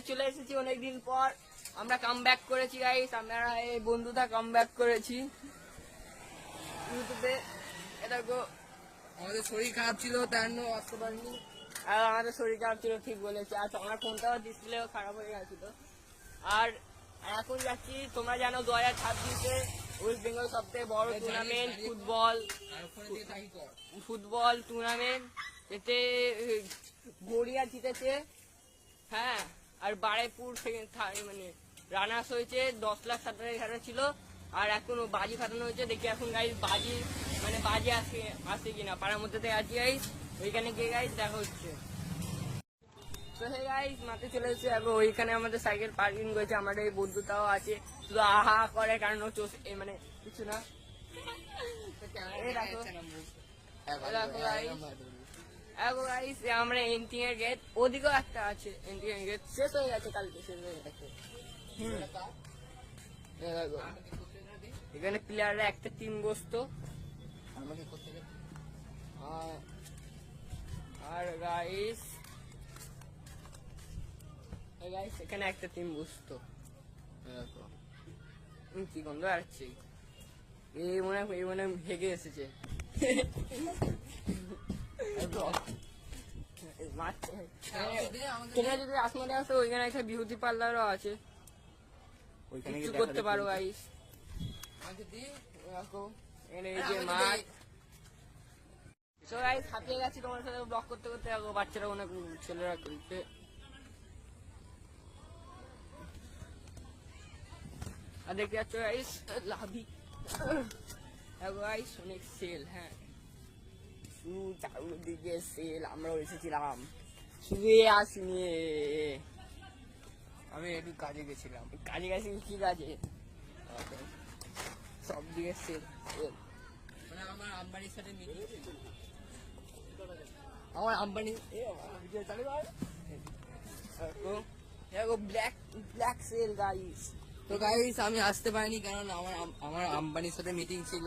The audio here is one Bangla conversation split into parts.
চলে এসেছি অনেকদিন পর, আমরা কাম ব্যাক করেছি গাইস, আমরা এই বন্ধুটা কাম ব্যাক করেছি ইউটিউবে। দেখো আমাদের শরীর খারাপ ছিল তার জন্য আসতে পারিনি। আর আমাদের শরীর খারাপ ছিল, ঠিক বলেছি। আর আমার ফোনটাও ডিসপ্লেও খারাপ হয়ে গেছিল। আর এখন যাচ্ছি, তোমরা জানো 2026-এ ওয়েস্ট বেঙ্গল সবথেকে বড় টুর্নামেন্ট ফুটবল টুর্নামেন্ট, এতে গড়িয়া জিতেছে। হ্যাঁ, আর বারাইপুর মানে রানার্স হয়েছে, 10,70,000 ছিল। আর এখন বাজি ফাটানো হয়েছে, দেখি এখন গাইস বাজি মানে বাজি আসে কিনা। পাড়ার মধ্যে থেকে আছি গাইস, ওইখানে গিয়ে গাইস দেখা হচ্ছে। তো হে গাইস, মাঠে চলে এসেছে। এখন ওইখানে আমাদের সাইকেল পার্কিং করেছে, আমাদের এই বন্ধুটাও আছে, শুধু আহা করে, কারণ মানে কিছু না। আমরা এন্ট্রি এর গেট, ওদিকেও একটা আছে এন্ট্রি এর গেট, শেষ হয়ে গেছে, কালকে শেষ হয়ে গেছে। এখানে প্লেয়াররা একটা টিম বসতো, আর গাইস এখানে একটা টিম বসতো। কি গন্ধ আসছে, এই মনে হেগে এসেছে। তোমরা যদি আসমানে আসো, ওইখানে একটা বিউটি পার্লারও আছে, কিছু করতে পারো গাইস। এখানে এই যে মাঠ। সো গাইস, হাঁপিয়ে গেছি তোমার সাথে ব্লগ করতে করতে। বাচ্চারা অনেক ছেলেরা খেলছে। আর দেখতে যাচ্ছ গাইস লাভি গাইস, অনেক সেল। হ্যাঁ, শুধু চারদিকে সেল। আমরাও এসেছিলাম, শুধু আসিনি, আমি একটু কাজে গেছিলাম। কাজে গেছি। কি কাজে? সব দিকে সেল। মানে আমার আম্বানির সাথে মিটিং ছিল। আমার আম্বানি ব্ল্যাক সেল গাইস। তো গাইস আমি আসতে পারিনি, কারণ আমার আম্বানির সাথে মিটিং ছিল।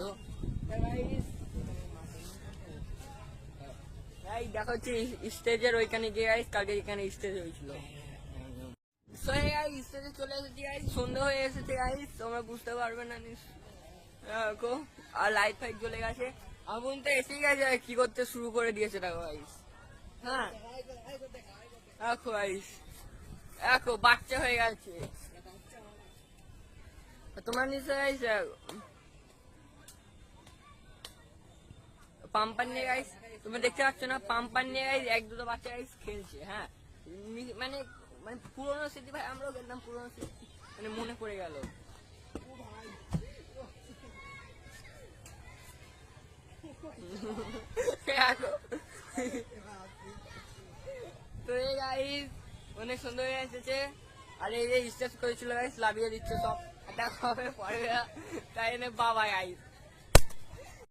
দেখা হচ্ছে স্টেজের ওইখানে গিয়ে গাইস, কালকে এখানে স্টেজ হয়েছিল। স্টেজে চলে এসেছি গাইস, সন্ধ্যা হয়ে এসেছে গাইস, তোমরা বুঝতে পারবে না। দেখো, আর লাইট ফাইট জ্বলে গেছে, আগুন তো এসেই গেছে, কি করতে শুরু করে দিয়েছে দেখো গাইস। হ্যাঁ দেখো গাইস, দেখো বাচ্চা হয়ে গেছে। তোমার নিচে গাইস পাম্পার নিয়ে গাইস, তুমি দেখতে পাচ্ছ না, পাম্পার নিয়ে গাইস এক দুটো বাচ্চা গাইস খেলছে। হ্যাঁ, মানে মানে পুরোনো স্মৃতি ভাই, আমরাও খেলতাম পুরোনো স্মৃতি, মানে মনে পড়ে গেল। তো এই গাইস অনেক সুন্দর হয়ে এসেছে। আর এই যে স্টেজ করেছিল গাইস, লাভিয়ে দিচ্ছে সব, এটা হবে পরে, তাই বাবা গাইস।